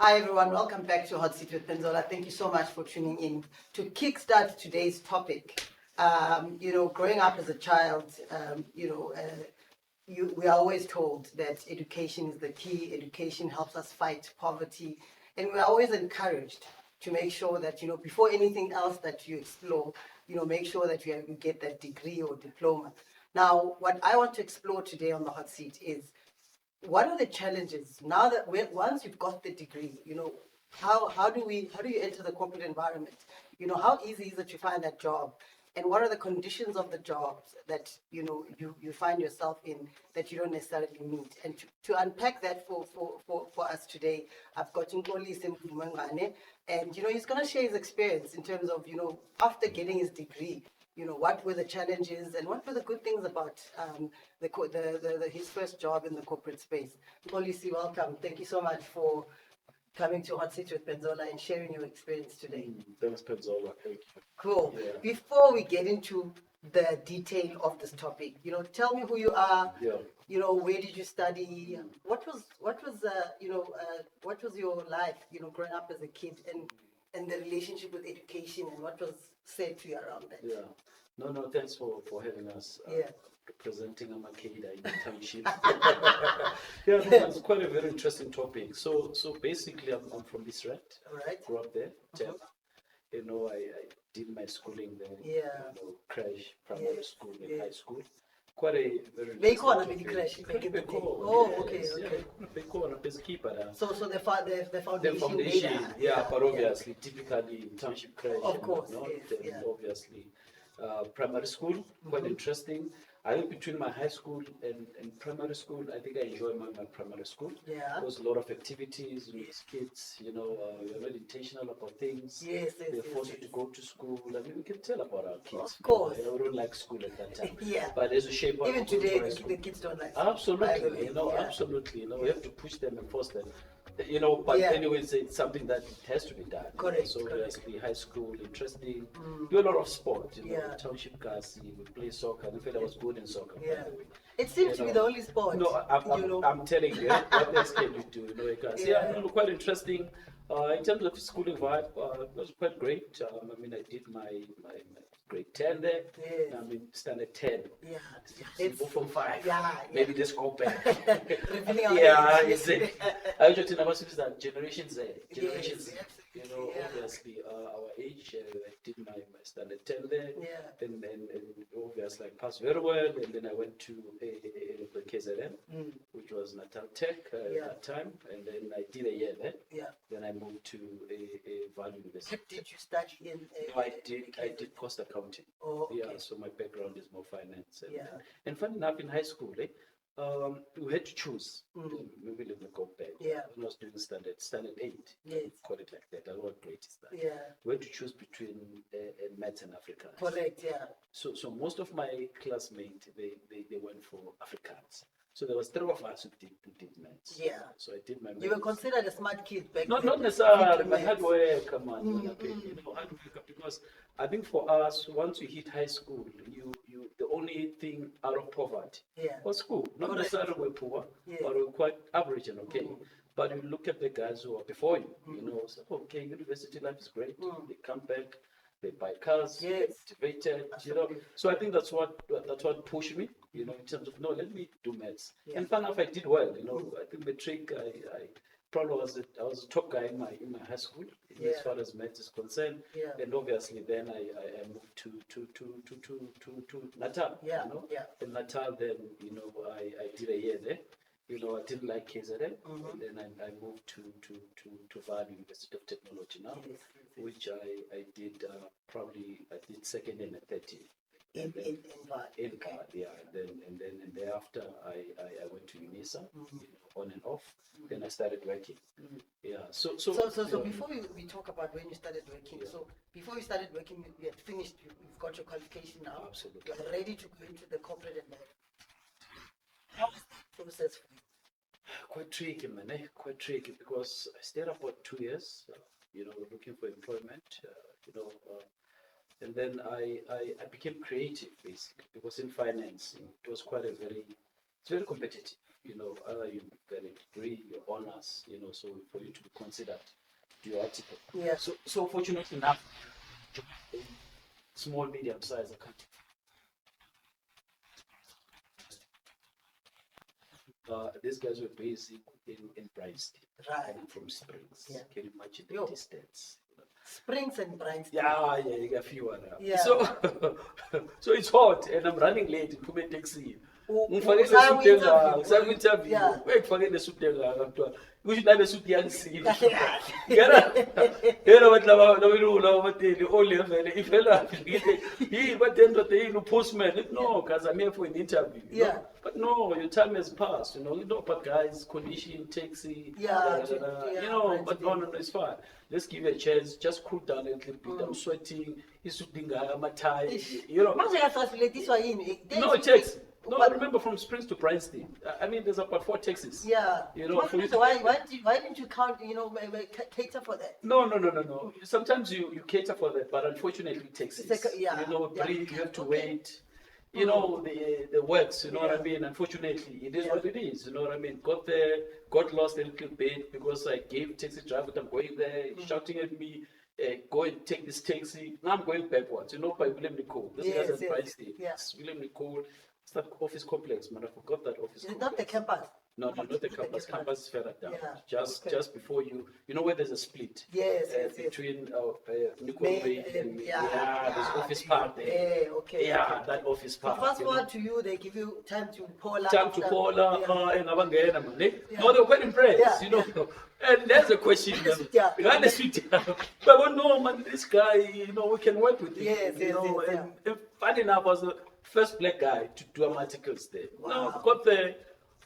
Hi everyone, welcome back to Hot Seat with Penzola. Thank you so much for tuning in to kickstart today's topic. Growing up as a child, we are always told that education is the key. Education helps us fight poverty, and we are always encouraged to make sure that before anything else that you explore, make sure that you get that degree or diploma. Now, what I want to explore today on the hot seat is what are the challenges now that once you've got the degree, how do you enter the corporate environment? How easy is it to find that job, and what are the conditions of the jobs that you find yourself in that you don't necessarily meet? And to unpack that for us today, I've got Mxolisi, and he's going to share his experience in terms of after getting his degree, what were the challenges and what were the good things about his first job in the corporate space. Mxolisi, welcome. Thank you so much for coming to Hot Seat with Penzola and sharing your experience today. Thanks, Penzola. Thank you. Cool. Yeah. Before we get into the detail of this topic, tell me who you are. Yeah. Where did you study? What was your life, growing up as a kid, and the relationship with education, and what was said to you around that? Yeah. No, thanks for having us. Yeah. Representing Amakeda in the township. Yeah, no, it's quite a very interesting topic. So basically, I'm from Israel. All right. Grew up there. Uh-huh. I did my schooling there. Yeah. Crash, primary Yes. school, and Yeah. high school. Quite a very They interesting call them topic. the crash back in the day. Beko, Oh, yes, okay. Yeah, Beko, there's a keeper there. So the The foundation. foundation, later. yeah, but obviously, typically township crash. Of course, and yes, then yeah. obviously, primary school, quite interesting. I think between my high school and primary school, I think I enjoyed my primary school. Yeah. There was a lot of activities with kids, you're not intentional about things. Yes, yes, They yes, force you yes. to go to school. I mean, we can tell about our kids. Of course. We don't like school at that time. Yeah. But as a shape Even today, the kids don't like. Absolutely, Yeah. absolutely. We have to push them and force them. But Yeah. anyways, it's something that has to be done. Correct, So correct. obviously, high school, interesting. Do a lot of sport. Yeah. Township guys, we play soccer. In fact, I was good in soccer. Yeah. By the way. It seems to be the only sport. No, I'm telling you, what else can you do? Guys. Yeah. Yeah, quite interesting. In terms of schooling vibe, it was quite great. I did my grade 10 there. Yes. Standard 10. Yeah. It's from 5. Yeah. Maybe let's go back. Revealing our Yeah, age. is it? I usually tell us that Generation Z. Generation Z. Yes, yeah. Obviously, our age, I did my standard 10 there. Yeah. And obviously, I passed very well. And then I went to the KZN, which was Natal Tech at that time. And then I did a year there. Yeah. Then I moved to a Val University. What did you study in? I did cost accounting. Oh, okay. Yeah, so my background is more finance. And funny enough, in high school, we had to choose. Maybe let me go back. Yeah. When I was doing standard 8. Yes. Call it like that. I don't know what grade is that. Yeah. We had to choose between maths and Afrikaans. Correct. Yeah. So most of my classmates, they went for Afrikaans. So there was 3 of us who did maths. Yeah. So I did my maths. You were considered a smart kid back Not then. necessarily, but hard work, come on. Hard work, because I think for us, once you hit high school, you the only thing out of poverty was school. Not necessarily we're poor, but we're quite average and okay. But you look at the guys who are before you, say, okay, university life is great. They come back, they buy cars, Yes. get motivated, So I think that's what pushed me, in terms of, no, let me do maths. Yeah. And fun enough, I did well, I think matric, I probably was a top guy in my high school as far as maths is concerned. Yeah. And obviously then I moved to Natal. Yeah. In Natal, then I did a year there. I didn't like KZN, and then I moved to Val University of Technology now, which I did I did second and a third year. In Val. Yeah. And thereafter I went to UNISA, on and off. Then I started working. Yeah. So before we talk about when you started working, so before you started working, you had finished. You've got your qualification now. Absolutely. You're ready to go into the corporate environment. How was that process for you? Quite tricky, man. Quite tricky, because I stayed about 2 years, looking for employment, and then I became creative, basically, because in finance, it was it's very competitive. either you get a degree, your honors, so for you to be considered to your article. Yeah. So fortunately enough, a small, medium-sized account. These guys were based in Bryanston. Right. And I'm from Springs. Yeah. Can you imagine the Yo. distance? Springs and Bryanston. Yeah, you got a few around. Yeah. So it's hot and I'm running late in Kume taxi. Ngifake le interview. Yeah. Ngifake le suit engaka kusho nabe suit yangisile. Yena bathi laba bateli o level ifela yini batendo yini postman. No, guys, I'm here for an interview. Yeah. But no, your time has passed, but guys, condition, taxi, but no, it's fine. Let's give you a chance, just cool down a little bit. I'm sweating, it's my tie, No, taxi. No, I remember from Springs to Bryanston. I mean, there's about 4 taxis. Yeah. So why didn't you count, cater for that? No. Sometimes you cater for that, but unfortunately, taxis. You have to wait. The works, what I mean? Unfortunately, it is what it is, what I mean? Got there, got lost a little bit because I gave taxi driver, I'm going there, shouting at me, go and take this taxi. Now I'm going backwards, by William Nicole. This guy's at Bryanston. Yes. William Nicole, it's that office complex, man. I forgot that office complex. It's not the campus. No, not the campus. Campus is further down. Yeah. Just before you where there's a split. Yes, between Nicole Bay and there's office park there. Yeah, okay. Yeah, that office park. So fast forward to you, they give you time to Paula. And no, they're quite impressed, And there's a question. But no, man, this guy, we can work with him. Yes, and funny enough, I was the first black guy to do articles there. Wow. Now, got there.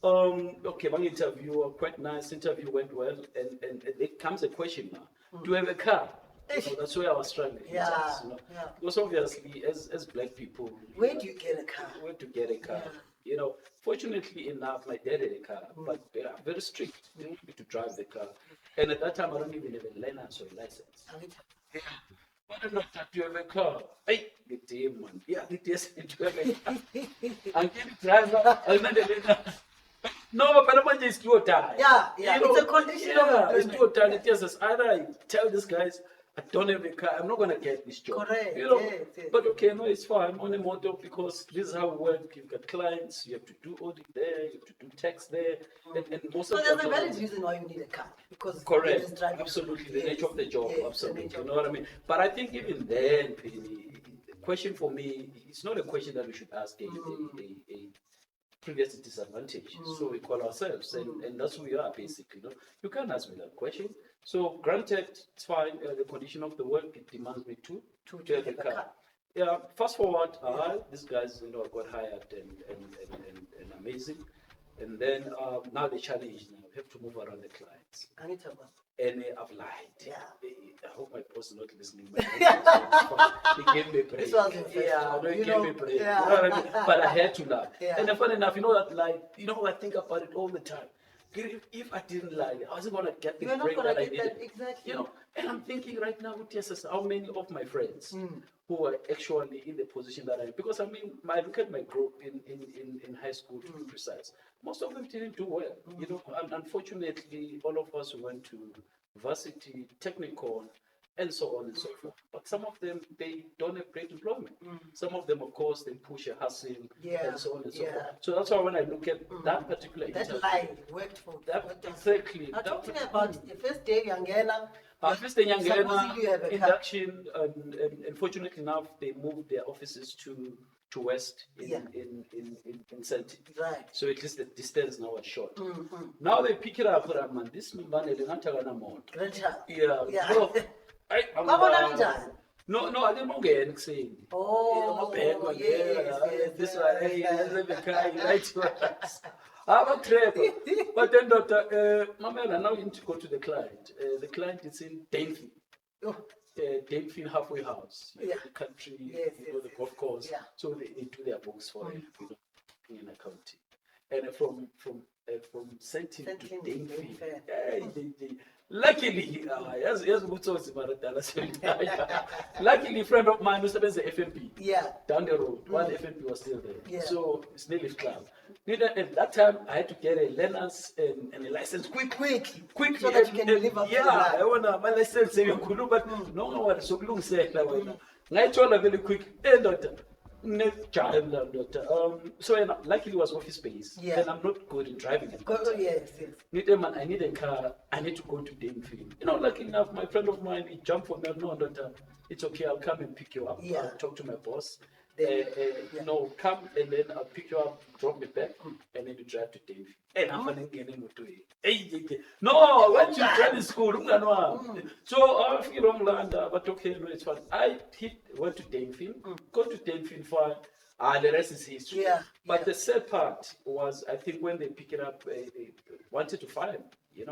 Okay, one interview, quite nice interview, went well, and it comes a question now. Do you have a car? That's where I was struggling. Yeah. Because obviously, as black people, Where do you get a car? Where to get a car? Fortunately enough, my dad had a car, but they are very strict. They want me to drive the car, and at that time, I don't even have a license or a license. Yeah. Why not do you have a car? Hey, the day, man. Yeah, the day said you have a car. I'm getting driver. I'm not a license. No, but I'm just do or die. Yeah. It's a condition of it's do or die. It's either I tell these guys I don't have a car, I'm not gonna get this job. Correct. Yes. But okay, no, it's fine. I'm on a motor because this is how we work. You've got clients, you have to do audit there, you have to do tax there, and most of there's a valid reason why you need a car because correct, absolutely, the nature of the job, absolutely. You know what I mean? But I think even then, Penny, the question for me, it's not a question that we should ask a previous disadvantage. So we call ourselves, and that's who we are basically. You can't ask me that question. So granted, it's fine. The condition of the work it demands me to have a car. Yeah. Fast forward, these guys, got hired and amazing, and then now the challenge now we have to move around the clients. And I've lied. Yeah. I hope my boss is not listening. He gave me a break. He gave me a break. Yeah. You know what I mean? But I had to lie. Yeah. And funny enough, that lie, I think about it all the time. If I didn't lie, I wasn't going to get the break that I needed. Exactly. And I'm thinking right now with TSS, how many of my friends who are actually in the position that I'm in? Because I look at my group in high school, to be precise. Most of them didn't do well. And unfortunately, all of us went to varsity, technical, and so on and so forth. But some of them, they don't have great employment. Some of them, of course, they push a hustle and so on and so forth. So that's why when I look at that particular interview, that lie worked for that. Exactly. Now talking about the first day, Yangena. First day, Yangena, induction, and fortunately enough, they moved their offices to West in Senti. Right. So at least the distance now is short. Now they pick it up, man. This man is not a amount. No, I didn't get anything. This one, I'm a trapper. But then, Mamela, now you need to go to the client. The client is in Dainfin. Dainfin halfway house, the country, the golf course. Yeah. So they do their books for in accounting. And from Sentin to Dainfin, Luckily, luckily, a friend of mine who serves the FNP down the road, while the FNP was still there. So it's nearly club. At that time, I had to get a learner's and a license quickly. So that you can live up to the line. I want my license, but no one so long said that. I told her very quick, hey, doctor. So luckily it was office space, and I'm not good in driving. I need a car. I need to go to Damefield. Lucky enough, my friend of mine, he jumped for me. No, doctor, it's okay. I'll come and pick you up. I'll talk to my boss. Come and then I'll pick you up, drop me back, and then you drive to Damefield. And I'm going to get him to it. No, when you drive to school, so I feel wrong, but okay, no, it's fine. I went to Damefield, go to Damefield for the rest is history. But the sad part was, I think when they pick it up, they wanted to fire me,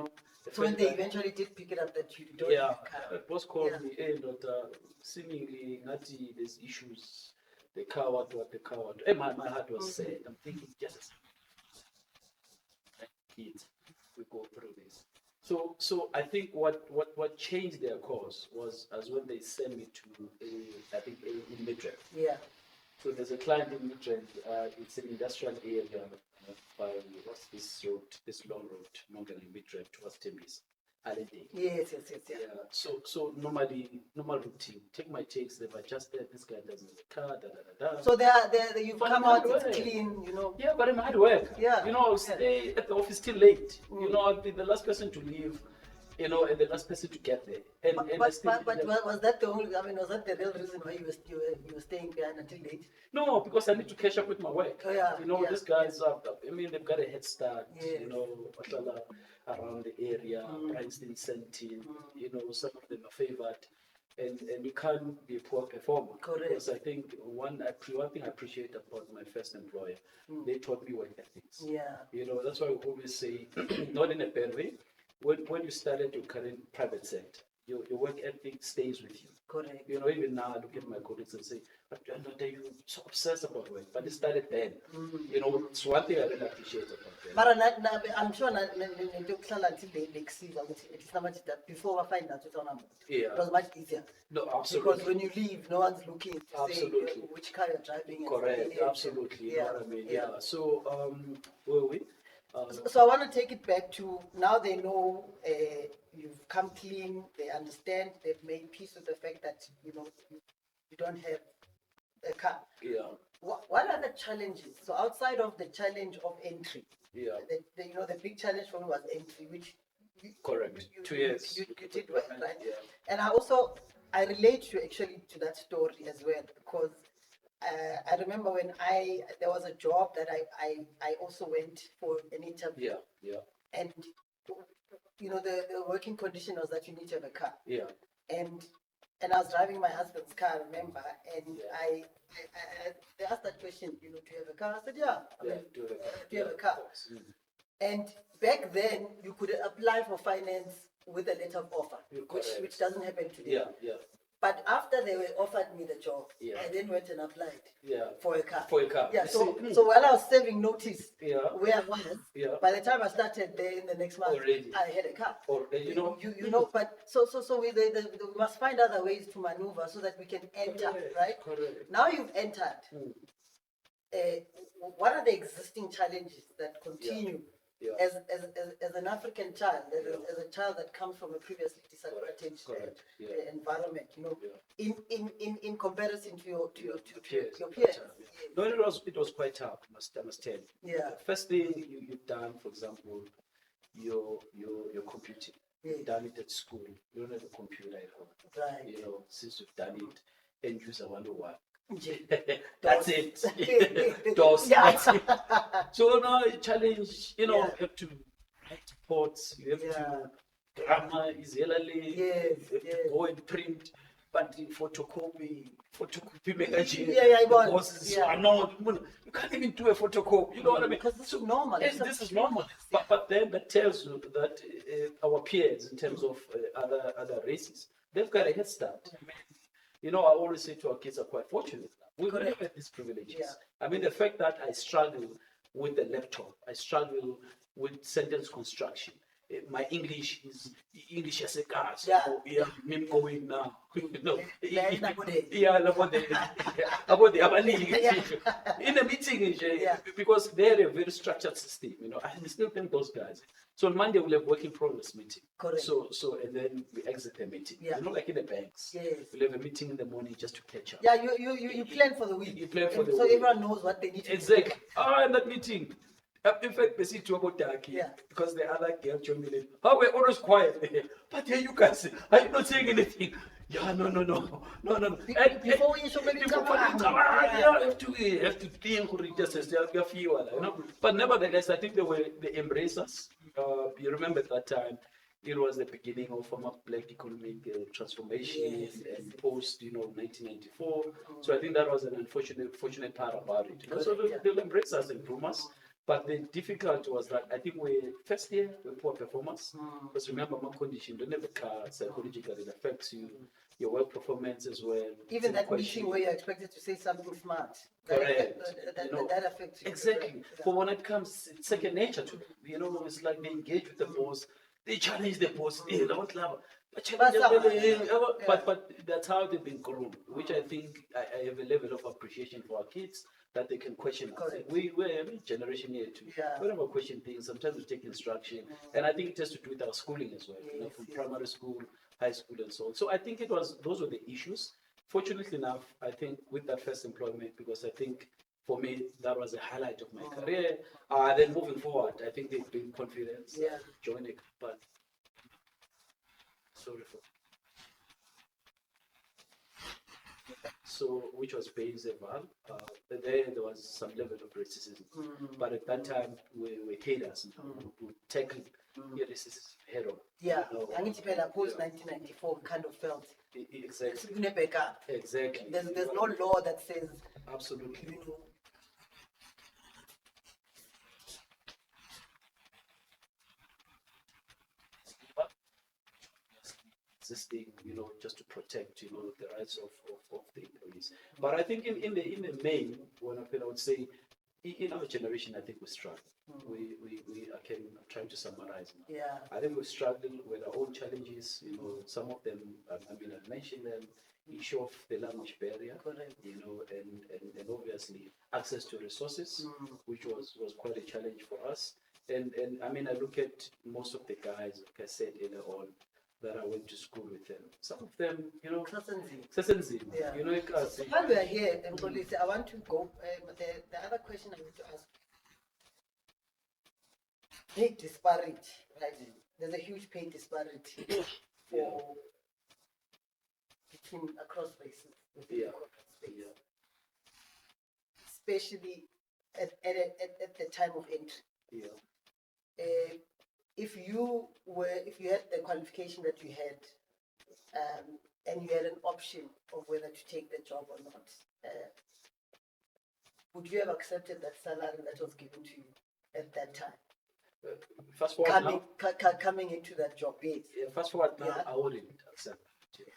So when they eventually did pick it up, that you don't have a car. The boss called me, hey, doctor, seemingly, Nati, there's issues. The car, what, the car, what. Hey, my heart was sad. I'm thinking, just kids, we go through this. So I think what changed their course was as when they sent me to in Midrand. So there's a client in Midrand. It's an industrial area by what's this road, this long road, longer than Midrand towards Tembis. Yes. So normal routine. Take my takes. They've adjusted. This guy doesn't have a car. So you've come out clean, Yeah, but I'm hard work. Stay at the office till late. I'll be the last person to leave. And the last person to get there. But was that the only? I mean, was that the real reason why you were staying behind until late? No, because I need to catch up with my work. These guys are. I mean, they've got a head start. Around the area, Bryanston, Sentin. Some of them are favored, and you can't be a poor performer. Correct. Because I think one thing I appreciate about my first employer, they taught me work ethics. That's why I always say, not in a bad way. When you started your career in private sector, your work ethic stays with you. Correct. Even now I look at my colleagues and say, but you're so obsessed about work. But it started then. It's one thing I really appreciate about them. But I'm sure until they exceed, it's not much that before I find out it was much easier. No, absolutely. Because when you leave, no one's looking to say which car you're driving. Correct, absolutely. You know what I mean? So, where were we? So I want to take it back to now they know you've come clean, they understand, they've made peace with the fact that you don't have a car. What are the challenges? So outside of the challenge of entry, the big challenge for me was entry, which correct. 2 years. You did well, right? And I relate to that story as well because I remember when there was a job that I also went for an interview. And the working condition was that you need to have a car. And I was driving my husband's car, I remember, and they asked that question, do you have a car? I said, do you have a car? And back then you could apply for finance with a letter of offer, which doesn't happen today. But after they offered me the job, I then went and applied for a car. So while I was serving notice where I was, by the time I started there in the next month, I had a car. But so we must find other ways to maneuver so that we can enter, right? Correct. Now you've entered. What are the existing challenges that continue? As an African child, as a child that comes from a previously disadvantaged environment, in comparison to your peers. No, it was quite tough. I must tell you. First thing you've done, for example, your computing. You've done it at school. You don't have a computer at home. Right. Since you've done it, end user 101. That's it. DOS. So now challenge, you have to write reports, you have to grammar is LLA, you have to go and print, but photocopy magazine. You can't even do a photocopy. You know what I mean? Because this is normal. This is normal. But then that tells you that our peers, in terms of other races, they've got a head start. I always say to our kids are quite fortunate. We don't have these privileges. I mean, the fact that I struggle with the laptop, I struggle with sentence construction, my English is English as a gas. Yeah. Yeah, me going now. No. Then about it. Yeah, about the abalili. Yeah. In a meeting, Yeah. because they're a very structured system, I still think those guys. So on Monday we'll have working progress meeting. Correct. So and then we exit the meeting. Yeah. Like in the banks. Yes. We'll have a meeting in the morning just to catch up. Yeah, you plan for the week. You plan for the so week. everyone knows what they need to Exactly. do. And that meeting. In fact, they see two about Taki. Yeah. Because the other girl joined me. Oh, we're always quiet. But here you guys, are you not saying anything? Yeah, no. Before you show me you have to think just as you feel, But nevertheless, I think they embrace us. You remember that time. It was the beginning of a black economic transformation and post, 1994. So I think that was an unfortunate part about it. So they'll embrace us and groom us. But the difficulty was that I think first year we poor performance. Because remember, my condition, don't have a car psychologically, it affects you, your work performance as well. Even that meeting where you're expected to say something smart. Correct. That affects you. Exactly. Yeah. But when it comes, it's second nature to them. It's like they engage with the boss, they challenge the boss. They don't love it. But that's how they've been grown, which I think I have a level of appreciation for our kids that they can question us. We're a generation here too. Yeah. We never question things. Sometimes we take instruction, and I think it has to do with our schooling as well. From primary school, high school, and so on. So I think those were the issues. Fortunately enough, I think with that first employment, because I think for me that was a highlight of my career. Then moving forward, I think they've been confidence. Join a company. Sorry for. So, which was based on there was some level of racism, but at that time we haters, we tackle racism head on. Yeah, I need to pay that post 1994 kind of felt. Exactly. Exactly. There's no law that says. Absolutely. Existing, just to protect, the rights of the employees. But I think in the main, I would say, in our generation, I think we struggle. I'm trying to summarize now. Yeah. I think we struggle with our own challenges. Some of them, I've mentioned them. Issue of the language barrier. Correct. And obviously access to resources, which was quite a challenge for us. And I look at most of the guys, like I said earlier on, that I went to school with them. Some of them, Sasenzi. Yeah. So while we are here, Mxolisi, I want to go. The other question I want to ask: pay disparity, right? There's a huge pay disparity between across races within the corporate space, especially at the time of entry. If you had the qualification that you had, and you had an option of whether to take the job or not, would you have accepted that salary that was given to you at that time? Fast forward coming into that job, yes. Fast forward now, I wouldn't accept it.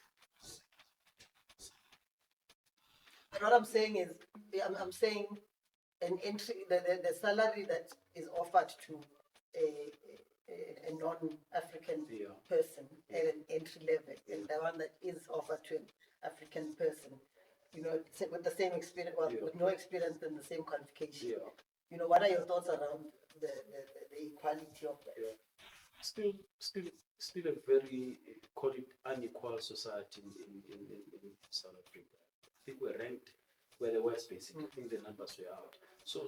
But what I'm saying is, I'm saying an entry, the salary that is offered to a non-African person at an entry level, and the one that is offered to an African person, with the same experience, with no experience and the same qualification. What are your thoughts around the equality of that? Still a very, call it unequal society in South Africa. I think we're ranked where the West basically. I think the numbers were out. So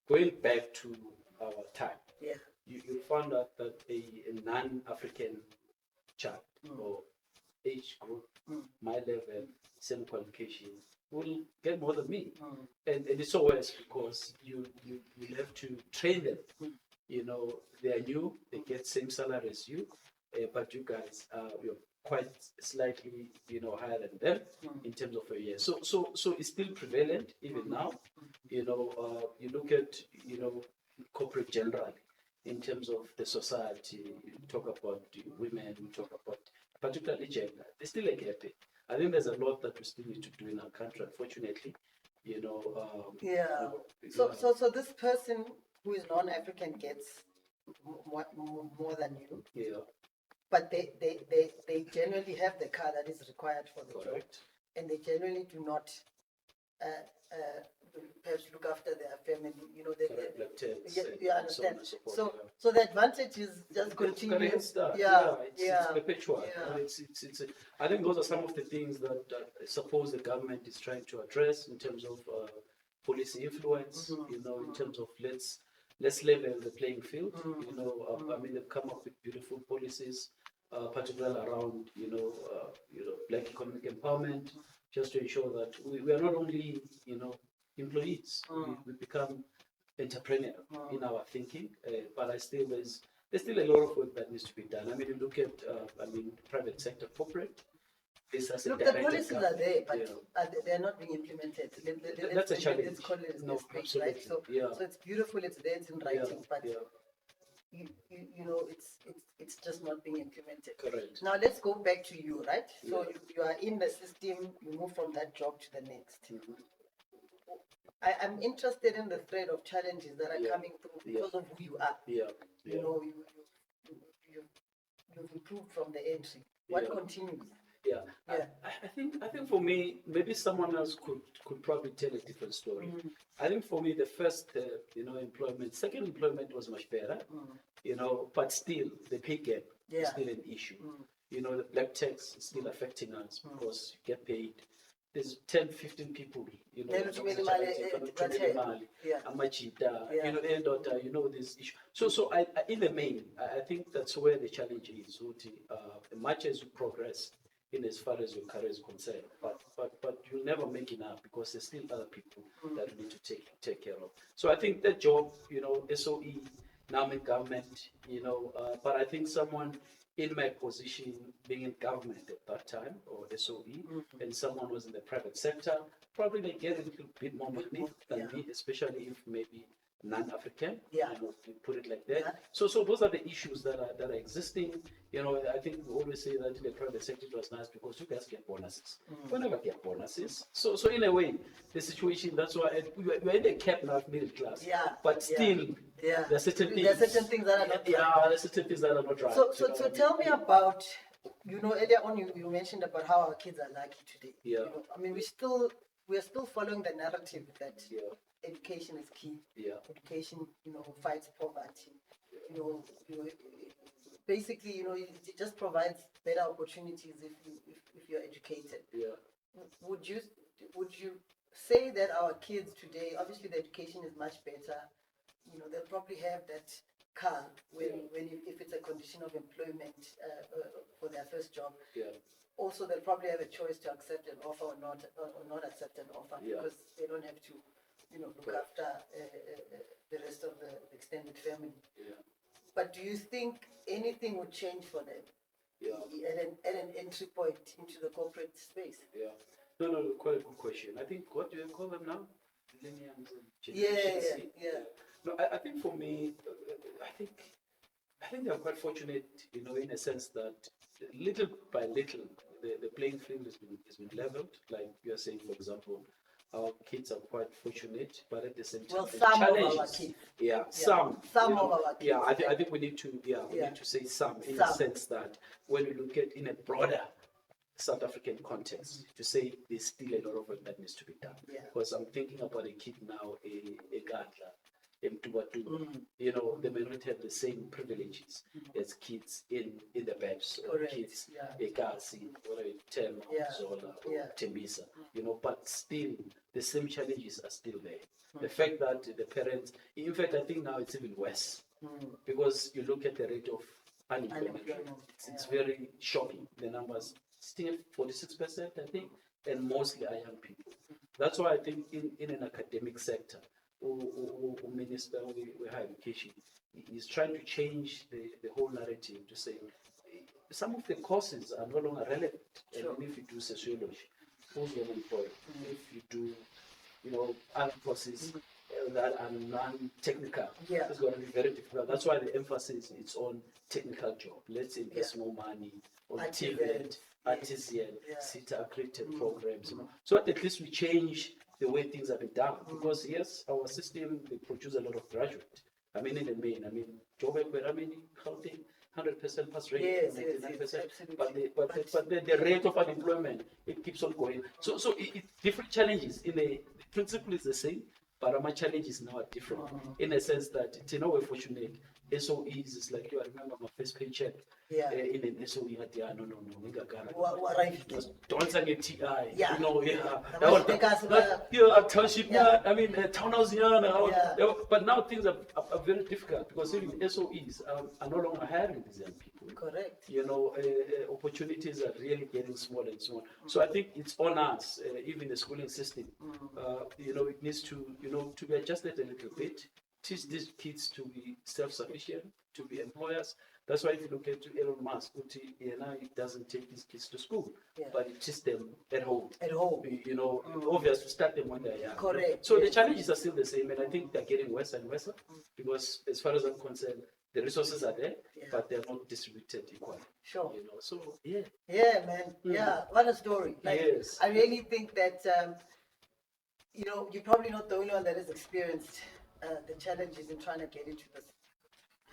going back to our time, you found out that a non-African child or age group, my level, same qualification, will get more than me. And it's always because you have to train them. They are new, they get same salary as you, but you guys you're quite slightly higher than them in terms of a year. So it's still prevalent even now. You look at corporate generally in terms of the society. You talk about women, we talk about particularly gender. There's still a gap. I think there's a lot that we still need to do in our country, unfortunately. So this person who is non-African gets more than you, Yeah. but they generally have the car that is required for the job, Correct. and they generally do not perhaps look after their family. Correct. Like tents you and so on understand. and so forth. So, Yeah. so the advantage is just It's continue. correct start. Yeah, It's perpetual. yeah. I think those are some of the things that I suppose the government is trying to address in terms of policy influence. In terms of let's level the playing field. I mean, they've come up with beautiful policies, particularly around black economic empowerment, just to ensure that we are not only employees, we become entrepreneur in our thinking, but there's still a lot of work that needs to be done. I mean, you look at private sector, corporate. This has a Look, the direct policies impact, are there, but they're not being implemented. That's a challenge. Let's call it a No, space, absolutely. right? So, Yeah. so it's beautiful, it's there, it's in writing, but Yeah. it's just not being implemented. Correct. Now let's go back to you, right? So Yeah. you are in the system, you move from that job to the next. Mhm. I'm interested in the thread of challenges that are coming through because of who you are. Yeah. You know, you've improved from the entry. What Yeah. continues? Yeah. Yeah. I think for me, maybe someone else could probably tell a different story. I think for me, the first employment, second employment was much better. But still the pay gap is still an issue. The black tax is still affecting us because you get paid. There's 10, 15 people, Thumela imali yeah. amajita, Yeah. this issue. So I in the main, I think that's where the challenge is. Much as you progress in as far as your career is concerned, but you'll never make enough because there's still other people that you need to take care of. So I think that job, SOE, now I'm in government, but I think someone in my position being in government at that time or SOE and someone was in the private sector, probably they get a little bit more money than me, especially if maybe non-African, Yeah. to put it like that. Yeah. So those are the issues that are existing. I think we always say that in the private sector it was nice because you guys get bonuses. We never get bonuses. So in a way, the situation, that's why we're in the cap now of middle class. Yeah. But still, Yeah. there are certain things. There are certain things that are not Yeah, there are certain things that are not right. So tell me about, earlier on you mentioned about how our kids are lucky today. Yeah. I mean, we're still following the narrative that education is key. Yeah. Education, fights poverty. Basically, it just provides better opportunities if you're educated. Yeah. Would you say that our kids today, obviously the education is much better, they'll probably have that car if it's a condition of employment for their first job. Yeah. Also, they'll probably have a choice to accept an offer or not accept an offer because they don't have to, look after the rest of the extended family. Yeah. But do you think anything would change for them at an entry point into the corporate space? Yeah. No, quite a good question. I think, what do you call them now? Millennials and Yeah. No, I think for me, I think they're quite fortunate, in a sense that little by little, the playing field has been leveled. Like you are saying, for example, our kids are quite fortunate, but at the same time, well, some challenges. of our kids. Yeah, some. Some of our kids. Yeah, I think we need to need to say some in the sense that when we look at in a broader South African context, to say there's still a lot of work that needs to be done. Yeah. Because I'm thinking about a kid now, a Gadla, they may not have the same privileges as kids in the BEPS or kids a Kasi or a Tem Zola or Tembisa, but still the same challenges are still there. The fact that the parents, in fact, I think now it's even worse because you look at the rate of unemployment. It's very shocking. The numbers still 46%, I think, and mostly are young people. That's why I think in an academic sector, Minister with Higher Education is trying to change the whole narrative to say some of the courses are no longer relevant. Sure. And if you do sociology, who's going to employ? If you do, other courses that are non-technical, it's going to be very difficult. That's why the emphasis is on technical job. Let's invest more money on TVET, artisan, SITA accredited programs. So at least we change the way things have been done. Because yes, our system, they produce a lot of graduate. I mean, in the main, I mean, Joburg, I mean, Gauteng, 100% pass rate, Yes, 99%. absolutely. But the rate of unemployment, it keeps on going. So different challenges. The principle is the same, but our challenges now are different. In a sense that, we're fortunate. SOEs is like, I remember my first paycheck. Yeah. In an SOE, no, we got Right. don't say TI. Yeah. Township, Yeah. I mean, townhouse, but now things are very difficult because even SOEs are no longer hiring these young people. Correct. Opportunities are really getting smaller and so on. So I think it's on us, even the schooling system. It needs to be adjusted a little bit. Teach these kids to be self-sufficient, to be employers. That's why if you look at Elon Musk, he doesn't take his kids to school, but he teaches them at home. At home. Obvious to start them when they're young. Correct. So the challenges are still the same, and I think they're getting worse and worse because, as far as I'm concerned, the resources are there, but they're not distributed equally. Sure. So yeah. Yeah, man. Yeah, what a story. Yes. I really think that you're probably not the only one that has experienced the challenges in trying to get into this. I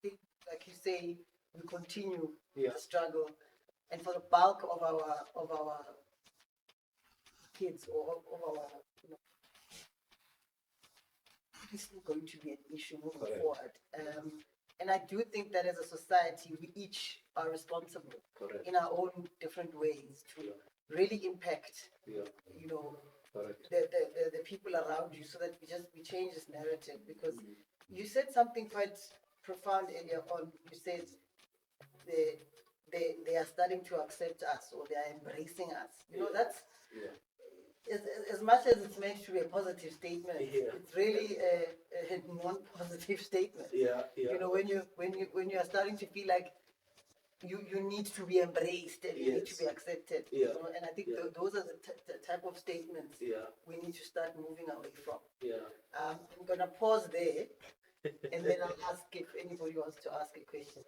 think, like you say, we continue the struggle, and for the bulk of our kids or of our, it's still going to be an issue moving forward. And I do think that as a society, we each are responsible in our own different ways to really impact, the people around you, so that we change this narrative. Because you said something quite profound earlier on. You said they are starting to accept us, or they are embracing us. That's as much as it's meant to be a positive statement, it's really a non-positive statement. When you are starting to feel like you need to be embraced and you need to be accepted. And I think those are the type of statements we need to start moving away from. I'm gonna pause there, and then I'll ask if anybody wants to ask a question.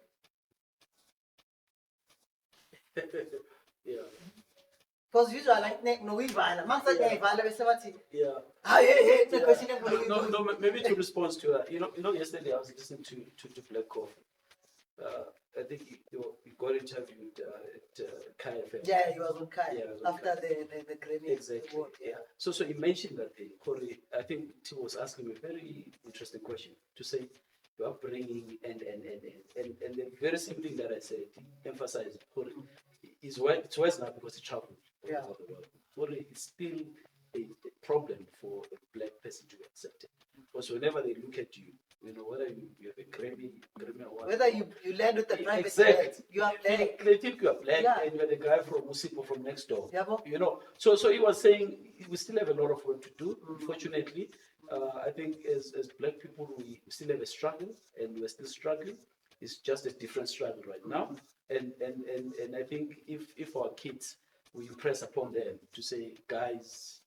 Because usually, like, no, we violent. Master, they violent. No, maybe to respond to that. Yesterday I was listening to Black Coffee. I think you got interviewed at Kai FM. Yeah, he was on Kai after the Grammy. Exactly. So he mentioned that thing. Corey, I think he was asking me a very interesting question to say your upbringing and the very same thing that I said, emphasize Corey, it's worse now because he traveled all the world. Corey, it's still a problem for a black person to accept it. Because whenever they look at you, whether you have a Grammy award, whether you land with the private jet, you are black. They think you are black and you're the guy from Musipo from next door. So he was saying we still have a lot of work to do. Unfortunately, I think as black people we still have a struggle, and we're still struggling. It's just a different struggle right now. And I think if our kids, we impress upon them to say, guys,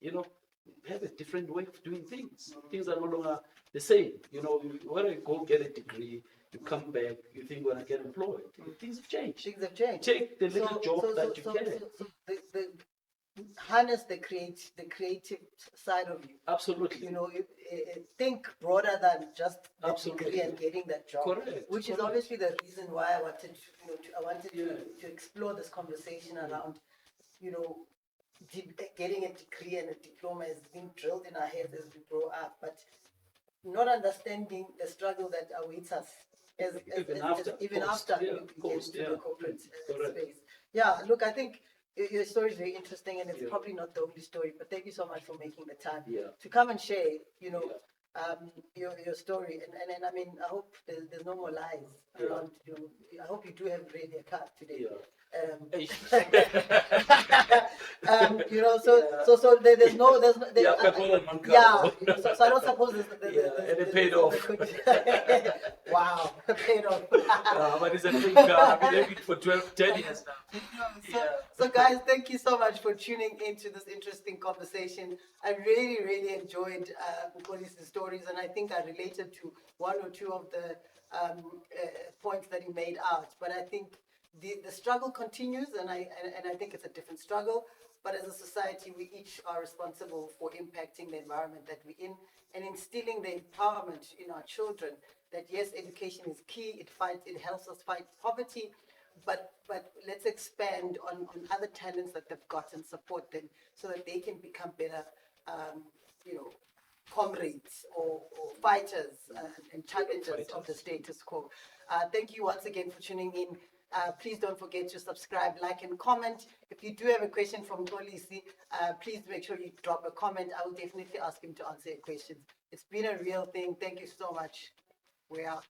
have a different way of doing things. Things are no longer the same. When you go get a degree, you come back, you think when I get employed. Things have changed. Take the little job that you get. Harness the creative side of you. Absolutely. Think broader than just the Absolutely. degree and getting that job. Correct. Which is obviously the reason why I wanted to explore this conversation around, getting a degree and a diploma has been drilled in our heads as we grow up, but not understanding the struggle that awaits us even after we get into the corporate space. Yeah, look, I think your story is very interesting, and it's probably not the only story, but thank you so much for making the time to come and share, your story. And I mean, I hope there's no more lies around you. I hope you do have really a card today. So there's no so I don't suppose and it paid off. Wow, paid off. But it's a big I've been doing it for 10 years now. So guys, thank you so much for tuning into this interesting conversation. I really enjoyed Mxolisi's stories, and I think I related to one or two of the points that he made out. But I think the struggle continues, and I think it's a different struggle. But as a society, we each are responsible for impacting the environment that we're in. And instilling the empowerment in our children that yes, education is key, it helps us fight poverty, but let's expand on other talents that they've got and support them so that they can become better, you know, comrades or fighters and challengers of the status quo. Thank you once again for tuning in. Please don't forget to subscribe, like, and comment. If you do have a question from Mxolisi, please make sure you drop a comment. I will definitely ask him to answer your questions. It's been a real thing. Thank you so much. We're out.